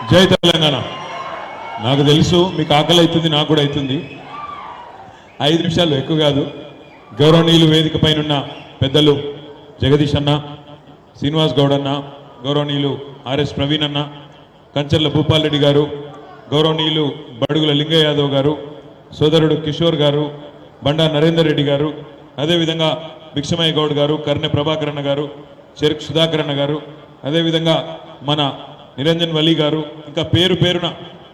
జై తెలంగాణ. నాకు తెలుసు మీకు ఆకలి అవుతుంది, నాకు కూడా అవుతుంది. 5 నిమిషాలు ఎక్కువ కాదు. గౌరవనీయులు వేదిక పైన పెద్దలు జగదీష్ అన్న, శ్రీనివాస్ గౌడ్ అన్న, గౌరవనీయులు ఆర్ఎస్ ప్రవీణ్ అన్న, కంచర్ల భూపాల్ రెడ్డి గారు, గౌరవనీయులు బడుగుల లింగయ్య యాదవ్ గారు, సోదరుడు కిషోర్ గారు, బండా నరేందర్ రెడ్డి గారు, అదేవిధంగా భిక్షమయ్య గౌడ్ గారు, కర్ణె ప్రభాకర్ అన్న గారు, చెరుకు సుధాకర్ అన్న గారు, అదేవిధంగా మన నిరంజన్ వలీ గారు, ఇంకా పేరు పేరున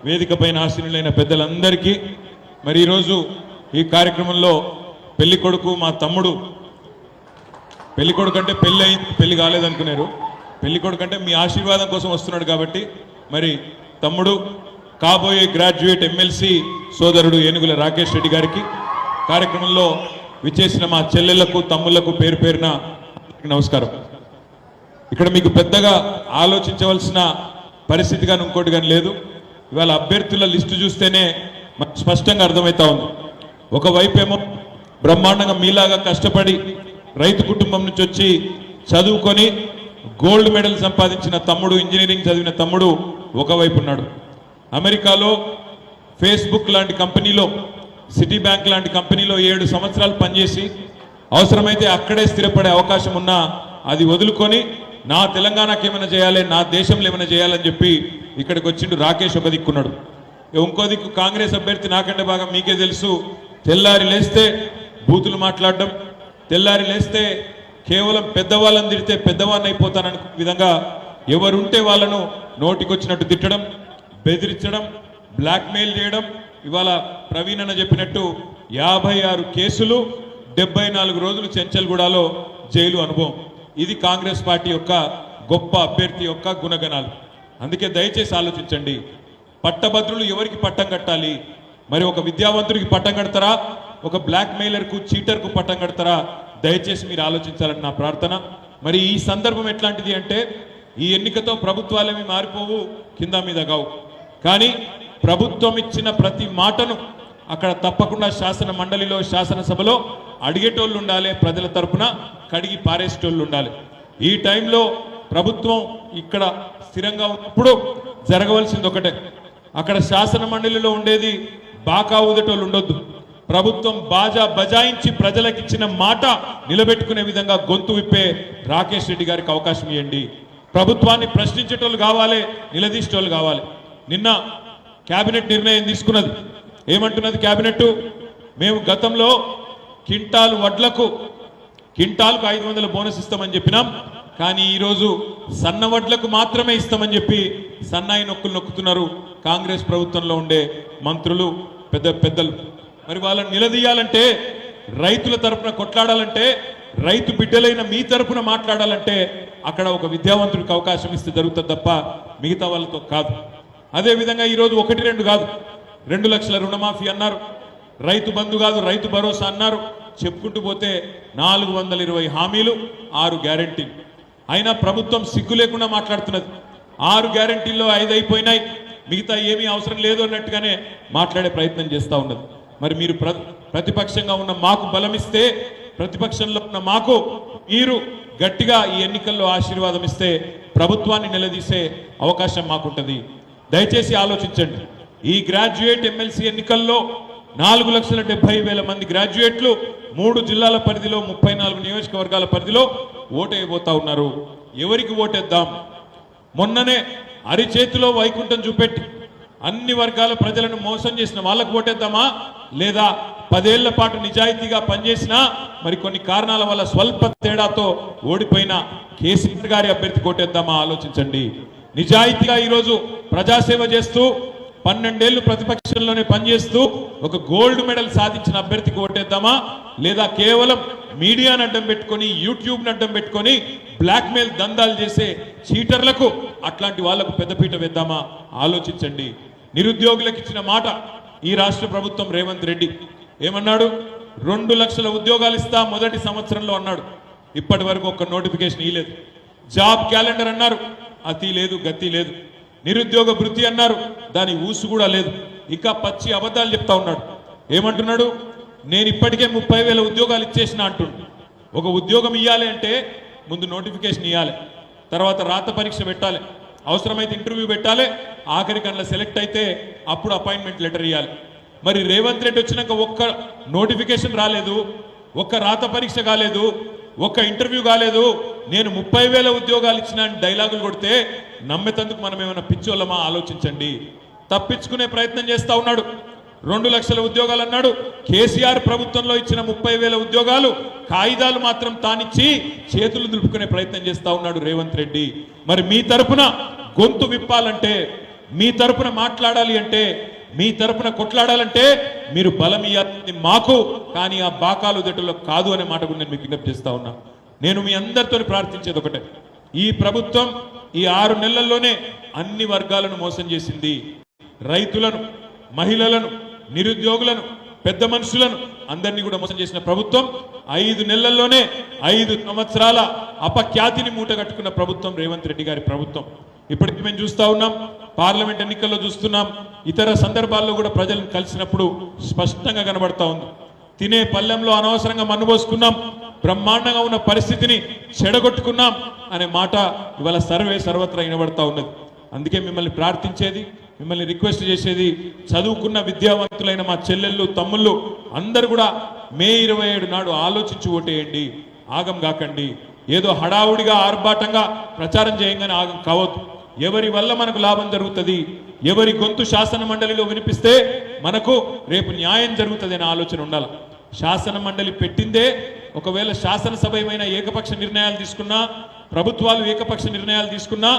వేదిక పైన ఆశీనులైన పెద్దలందరికీ మరి ఈరోజు ఈ కార్యక్రమంలో పెళ్లి కొడుకు మా తమ్ముడు, పెళ్లి కొడుకు అంటే పెళ్లి అయింది, పెళ్లి కాలేదనుకున్నారు. పెళ్లి కొడుకు అంటే మీ ఆశీర్వాదం కోసం వస్తున్నాడు కాబట్టి మరి తమ్ముడు కాబోయే గ్రాడ్యుయేట్ ఎమ్మెల్సీ సోదరుడు ఏనుగుల రాకేష్ రెడ్డి గారికి, కార్యక్రమంలో విచ్చేసిన మా చెల్లెళ్లకు తమ్ముళ్లకు పేరు పేరున నమస్కారం. ఇక్కడ మీకు పెద్దగా ఆలోచించవలసిన పరిస్థితి కానీ ఇంకోటి కానీ లేదు. ఇవాళ అభ్యర్థుల లిస్టు చూస్తేనే మనకు స్పష్టంగా అర్థమవుతా ఉంది. ఒకవైపేమో బ్రహ్మాండంగా మీలాగా కష్టపడి రైతు కుటుంబం నుంచి వచ్చి చదువుకొని గోల్డ్ మెడల్ సంపాదించిన తమ్ముడు, ఇంజనీరింగ్ చదివిన తమ్ముడు ఒకవైపు ఉన్నాడు. అమెరికాలో ఫేస్బుక్ లాంటి కంపెనీలో, సిటీ బ్యాంక్ లాంటి కంపెనీలో 7 సంవత్సరాలు పనిచేసి అవసరమైతే అక్కడే స్థిరపడే అవకాశం ఉన్నా అది వదులుకొని నా తెలంగాణకి ఏమైనా చేయాలి, నా దేశంలో ఏమైనా చేయాలని చెప్పి ఇక్కడికి వచ్చిండు. రాకేష్ ఒక దిక్కున్నాడు, ఇంకో దిక్కు కాంగ్రెస్ అభ్యర్థి నాకంటే బాగా మీకే తెలుసు. తెల్లారి లేస్తే బూతులు మాట్లాడడం, తెల్లారి లేస్తే కేవలం పెద్దవాళ్ళని తిడితే పెద్దవాళ్ళని అయిపోతానని విధంగా ఎవరుంటే వాళ్ళను నోటికొచ్చినట్టు తిట్టడం, బెదిరించడం, బ్లాక్మెయిల్ చేయడం. ఇవాళ ప్రవీణ్ అన్న చెప్పినట్టు 56 కేసులు, 74 రోజులు చెంచల్గూడలో జైలు అనుభవం. ఇది కాంగ్రెస్ పార్టీ యొక్క గొప్ప అభ్యర్థి యొక్క గుణగణాలు. అందుకే దయచేసి ఆలోచించండి. పట్టభద్రులు ఎవరికి పట్టం కట్టాలి? మరి ఒక విద్యావంతుడికి పట్టం కడతారా, ఒక బ్లాక్ మెయిలర్కు, చీటర్కు పట్టం కడతారా? దయచేసి మీరు ఆలోచించాలని నా ప్రార్థన. మరి ఈ సందర్భం ఎట్లాంటిది అంటే, ఈ ఎన్నికతో ప్రభుత్వాలేమి మారిపోవు, కింద మీద కావు. కానీ ప్రభుత్వం ఇచ్చిన ప్రతి మాటను అక్కడ తప్పకుండా శాసన మండలిలో, శాసనసభలో అడిగేటోళ్ళు ఉండాలి, ప్రజల తరపున కడిగి పారేసేటోళ్ళు ఉండాలి. ఈ టైంలో ప్రభుత్వం ఇక్కడ స్థిరంగా ఉన్నప్పుడు జరగవలసింది ఒకటే, అక్కడ శాసన మండలిలో ఉండేది బాకా ఊదేటోళ్ళు ఉండొద్దు. ప్రభుత్వం బాజా బజాయించి ప్రజలకు ఇచ్చిన మాట నిలబెట్టుకునే విధంగా గొంతు విప్పే రాకేష్ రెడ్డి గారికి అవకాశం ఇవ్వండి. ప్రభుత్వాన్ని ప్రశ్నించేటోళ్ళు కావాలి, నిలదీసేటోళ్ళు కావాలి. నిన్న కేబినెట్ నిర్ణయం తీసుకున్నది. ఏమంటున్నది కేబినెట్? మేము గతంలో క్వింటాలు వడ్లకు క్వింటాల్కు 500 బోనస్ ఇస్తామని చెప్పినాం, కానీ ఈరోజు సన్న వడ్లకు మాత్రమే ఇస్తామని చెప్పి సన్నాయి నొక్కులు నొక్కుతున్నారు కాంగ్రెస్ ప్రభుత్వంలో ఉండే మంత్రులు, పెద్దలు. మరి వాళ్ళని నిలదీయాలంటే, రైతుల తరపున కొట్లాడాలంటే, రైతు బిడ్డలైన మీ తరపున మాట్లాడాలంటే అక్కడ ఒక విద్యావంతుడికి అవకాశం ఇస్తే జరుగుతుంది తప్ప మిగతా వాళ్ళతో కాదు. అదేవిధంగా ఈరోజు 1-2 కాదు, 2 లక్షల రుణమాఫీ అన్నారు, రైతు బంధు కాదు రైతు భరోసా అన్నారు. చెప్పుకుంటూ పోతే 420 హామీలు, 6 గ్యారెంటీలు. అయినా ప్రభుత్వం సిగ్గు లేకుండా మాట్లాడుతున్నది. 6 గ్యారెంటీల్లో 5 అయిపోయినాయి, మిగతా ఏమీ అవసరం లేదు అన్నట్టుగానే మాట్లాడే ప్రయత్నం చేస్తూ ఉన్నది. మరి మీరు ప్రతిపక్షంగా ఉన్న మాకు బలమిస్తే, ప్రతిపక్షంలో ఉన్న మాకు మీరు గట్టిగా ఈ ఎన్నికల్లో ఆశీర్వాదం ఇస్తే ప్రభుత్వాన్ని నిలదీసే అవకాశం మాకుంటుంది. దయచేసి ఆలోచించండి. ఈ గ్రాడ్యుయేట్ ఎమ్మెల్సీ ఎన్నికల్లో 4,70,000 మంది గ్రాడ్యుయేట్లు 3 జిల్లాల పరిధిలో, 34 నియోజకవర్గాల పరిధిలో ఓటేయబోతా ఉన్నారు. ఎవరికి ఓటేద్దాం? మొన్ననే అరిచేతిలో వైకుంఠం చూపెట్టి అన్ని వర్గాల ప్రజలను మోసం చేసిన వాళ్ళకు ఓటేద్దామా, లేదా 10 ఏళ్ల పాటు నిజాయితీగా పనిచేసినా మరి కొన్ని కారణాల వల్ల స్వల్ప తేడాతో ఓడిపోయిన కేసీఆర్ గారి అభ్యర్థికి ఓటేద్దామా? ఆలోచించండి. నిజాయితీగా ఈరోజు ప్రజాసేవ చేస్తూ 12 ఏళ్లు ప్రతిపక్షంలోనే పనిచేస్తూ ఒక గోల్డ్ మెడల్ సాధించిన అభ్యర్థికి ఓటేద్దామా, లేదా కేవలం మీడియాను అడ్డం పెట్టుకొని, యూట్యూబ్ని అడ్డం పెట్టుకొని బ్లాక్మెయిల్ దందాలు చేసే చీటర్లకు, అట్లాంటి వాళ్లకు పెద్దపీట వేద్దామా? ఆలోచించండి. నిరుద్యోగులకు ఇచ్చిన మాట ఈ రాష్ట్ర ప్రభుత్వం, రేవంత్ రెడ్డి ఏమన్నాడు? 2 లక్షల ఉద్యోగాలు ఇస్తా మొదటి సంవత్సరంలో అన్నాడు. ఇప్పటి వరకు ఒక్క నోటిఫికేషన్ ఇవ్వలేదు. జాబ్ క్యాలెండర్ అన్నారు, అతి లేదు గతి లేదు. నిరుద్యోగ భృతి అన్నారు, దాని ఊసు కూడా లేదు. ఇంకా పచ్చి అబద్ధాలు చెప్తా ఉన్నాడు. ఏమంటున్నాడు? నేను ఇప్పటికే 30,000 ఉద్యోగాలు ఇచ్చేసిన అంటుండు. ఒక ఉద్యోగం ఇవ్వాలి అంటే ముందు నోటిఫికేషన్ ఇవ్వాలి, తర్వాత రాత పరీక్ష పెట్టాలి, అవసరమైతే ఇంటర్వ్యూ పెట్టాలి, ఆఖరికి అందులో సెలెక్ట్ అయితే అప్పుడు అపాయింట్మెంట్ లెటర్ ఇవ్వాలి. మరి రేవంత్ రెడ్డి వచ్చినాక ఒక్క నోటిఫికేషన్ రాలేదు, ఒక్క రాత పరీక్ష కాలేదు, ఒక్క ఇంటర్వ్యూ కాలేదు, నేను 30,000 ఉద్యోగాలు ఇచ్చిన డైలాగులు కొడితే నమ్మేతందుకు మనం ఏమైనా పిచ్చోళ్ళమా? ఆలోచించండి. తప్పించుకునే ప్రయత్నం చేస్తా ఉన్నాడు. 2 లక్షల ఉద్యోగాలు అన్నాడు. కేసీఆర్ ప్రభుత్వంలో ఇచ్చిన 30,000 ఉద్యోగాలు కాగితాలు మాత్రం తానిచ్చి చేతులు దులుపుకునే ప్రయత్నం చేస్తా ఉన్నాడు రేవంత్ రెడ్డి. మరి మీ తరపున గొంతు విప్పాలంటే, మీ తరపున మాట్లాడాలి అంటే, మీ తరపున కొట్లాడాలంటే మీరు బలం ఇవ్వాలి మాకు, కానీ ఆ బాకాలు దట్టులో కాదు అనే మాట కూడా నేను మీకు విజ్ఞప్తి చేస్తా ఉన్నా. నేను మీ అందరితో ప్రార్థించేది ఒకటే, ఈ ప్రభుత్వం ఈ 6 నెలల్లోనే అన్ని వర్గాలను మోసం చేసింది. రైతులను, మహిళలను, నిరుద్యోగులను, పెద్ద మనుషులను అందరినీ కూడా మోసం చేసిన ప్రభుత్వం 5 నెలల్లోనే 5 సంవత్సరాల అపఖ్యాతిని మూటగట్టుకున్న ప్రభుత్వం రేవంత్ రెడ్డి గారి ప్రభుత్వం. ఇప్పటికీ మేము చూస్తా ఉన్నాం, పార్లమెంట్ ఎన్నికల్లో చూస్తున్నాం, ఇతర సందర్భాల్లో కూడా ప్రజలను కలిసినప్పుడు స్పష్టంగా కనబడతా ఉంది. తినే పల్లెంలో అనవసరంగా మన్నుపోసుకున్నాం, బ్రహ్మాండంగా ఉన్న పరిస్థితిని చెడగొట్టుకున్నాం అనే మాట ఇవాళ సర్వత్రా వినబడతా ఉన్నది. అందుకే మిమ్మల్ని ప్రార్థించేది, మిమ్మల్ని రిక్వెస్ట్ చేసేది, చదువుకున్న విద్యావంతులైన మా చెల్లెళ్ళు, తమ్ముళ్ళు అందరూ కూడా మే 27 నాడు ఆలోచించి ఓటేయండి. ఆగం కాకండి. ఏదో హడావుడిగా ఆర్భాటంగా ప్రచారం చేయంగానే ఆగం కావద్దు. ఎవరి వల్ల మనకు లాభం జరుగుతుంది, ఎవరి గొంతు శాసన మండలిలో వినిపిస్తే మనకు రేపు న్యాయం జరుగుతుంది అనే ఆలోచన ఉండాలి. శాసన మండలి పెట్టిందే, ఒకవేళ శాసనసభ ఏమైనా ఏకపక్ష నిర్ణయాలు తీసుకున్నా, ప్రభుత్వాలు ఏకపక్ష నిర్ణయాలు తీసుకున్నా,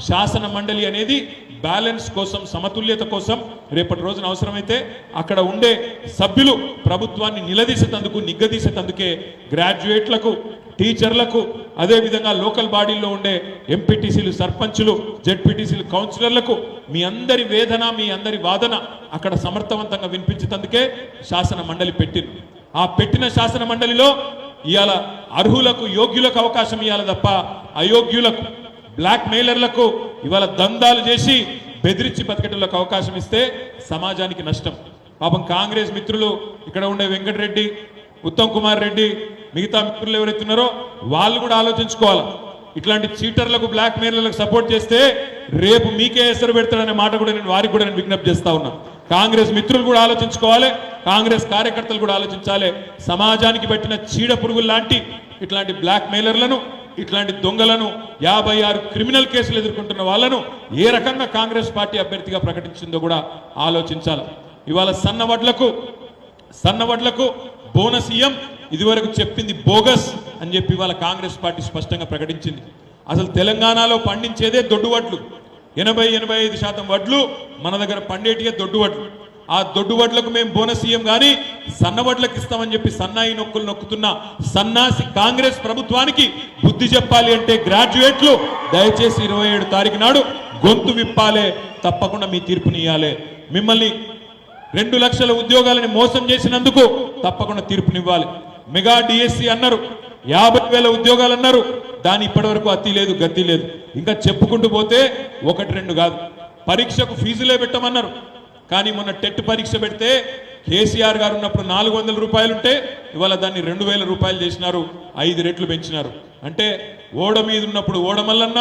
శాసన మండలి అనేది బ్యాలెన్స్ కోసం, సమతుల్యత కోసం రేపటి రోజున అవసరమైతే అక్కడ ఉండే సభ్యులు ప్రభుత్వాన్ని నిలదీసేందుకు, నిగ్గదీసేందుకే గ్రాడ్యుయేట్లకు, టీచర్లకు, అదేవిధంగా లోకల్ బాడీల్లో ఉండే ఎంపీటీసీలు, సర్పంచులు, జెడ్పీటీసీలు, కౌన్సిలర్లకు మీ అందరి వేదన, మీ అందరి వాదన అక్కడ సమర్థవంతంగా వినిపించేందుకే శాసన మండలి పెట్టింది. ఆ పెట్టిన శాసన మండలిలో ఇవాళ అర్హులకు, యోగ్యులకు అవకాశం ఇవ్వాలి తప్ప అయోగ్యులకు, బ్లాక్ మెయిలర్లకు, ఇవాళ దందాలు చేసి బెదిరించి బతికేటలకు అవకాశం ఇస్తే సమాజానికి నష్టం. పాపం కాంగ్రెస్ మిత్రులు, ఇక్కడ ఉండే వెంకటరెడ్డి, ఉత్తమ్ కుమార్ రెడ్డి, మిగతా మిత్రులు ఎవరైతే ఉన్నారో వాళ్ళు కూడా ఆలోచించుకోవాలి. ఇట్లాంటి చీటర్లకు, బ్లాక్ మెయిలర్లకు సపోర్ట్ చేస్తే రేపు మీకే ఎసరు పెడతాడనే మాట కూడా వారికి కూడా నేను విజ్ఞప్తి చేస్తా ఉన్నా. కాంగ్రెస్ మిత్రులు కూడా ఆలోచించుకోవాలి, కాంగ్రెస్ కార్యకర్తలు కూడా ఆలోచించాలి. సమాజానికి పెట్టిన చీడ పురుగులు లాంటి ఇట్లాంటి బ్లాక్ మెయిలర్లను, ఇట్లాంటి దొంగలను, 56 క్రిమినల్ కేసులు ఎదుర్కొంటున్న వాళ్ళను ఏ రకంగా కాంగ్రెస్ పార్టీ అభ్యర్థిగా ప్రకటించిందో కూడా ఆలోచించాలి. ఇవాళ సన్నవడ్లకు బోనస్ ఇయ్యం, ఇదివరకు చెప్పింది బోగస్ అని చెప్పి ఇవాళ కాంగ్రెస్ పార్టీ స్పష్టంగా ప్రకటించింది. అసలు తెలంగాణలో పండించేదే దొడ్డు వడ్లు, 80-85% వడ్లు మన దగ్గర పండేటియే దొడ్డు వడ్లు. ఆ దొడ్డు వడ్లకు మేము బోనస్ ఇయ్యం కానీ సన్నవడ్లకు ఇస్తామని చెప్పి సన్నాయి నొక్కులు నొక్కుతున్న సన్నాసి కాంగ్రెస్ ప్రభుత్వానికి బుద్ధి చెప్పాలి అంటే గ్రాడ్యుయేట్లు దయచేసి 27 తారీఖు నాడు గొంతు విప్పాలే, తప్పకుండా మీ తీర్పునియ్యాలి. మిమ్మల్ని 2 లక్షల ఉద్యోగాలని మోసం చేసినందుకు తప్పకుండా తీర్పునివ్వాలి. మెగా డిఎస్సి అన్నారు, 50,000 ఉద్యోగాలు అన్నారు, దాని ఇప్పటివరకు అతి లేదు, గతి లేదు. ఇంకా చెప్పుకుంటూ పోతే 1-2 కాదు. పరీక్షకు ఫీజులే పెట్టమన్నారు, కానీ మొన్న టెట్ పరీక్ష పెడితే కేసీఆర్ గారు ఉన్నప్పుడు 400 రూపాయలు ఉంటే ఇవాళ దాన్ని 2,000 రూపాయలు చేసినారు, 5 రెట్లు పెంచినారు. అంటే ఓడ మీద ఉన్నప్పుడు ఓడమల్లన్న,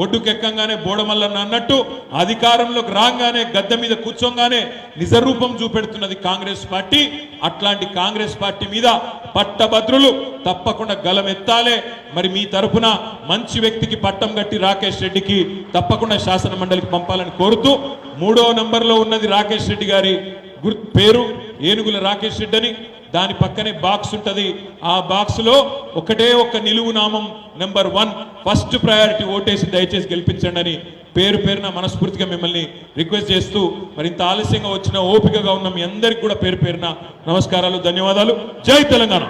ఒడ్డుకెక్కంగానే బోడమల్లన్న అన్నట్టు అధికారంలోకి రాగానే, గద్దె మీద కూర్చోగానే నిజరూపం చూపెడుతున్నది కాంగ్రెస్ పార్టీ. అట్లాంటి కాంగ్రెస్ పార్టీ మీద పట్టభద్రులు తప్పకుండా గలమెత్తాలే. మరి మీ తరపున మంచి వ్యక్తికి పట్టం కట్టి రాకేష్ రెడ్డికి తప్పకుండా శాసన మండలికి పంపాలని కోరుతూ, 3వ నంబర్లో ఉన్నది రాకేష్ రెడ్డి గారి పేరు, ఏనుగుల రాకేష్ రెడ్డి అని. దాని పక్కనే బాక్స్ ఉంటది, ఆ బాక్స్ లో ఒకటే ఒక్క నిలువు నామం నెంబర్ 1 ఫస్ట్ ప్రయారిటీ ఓటేసి దయచేసి గెలిపించండి అని పేరున మనస్ఫూర్తిగా మిమ్మల్ని రిక్వెస్ట్ చేస్తూ, మరి ఇంత ఆలస్యంగా వచ్చిన ఓపికగా ఉన్న మీ అందరికి కూడా పేరున నమస్కారాలు, ధన్యవాదాలు. జై తెలంగాణ.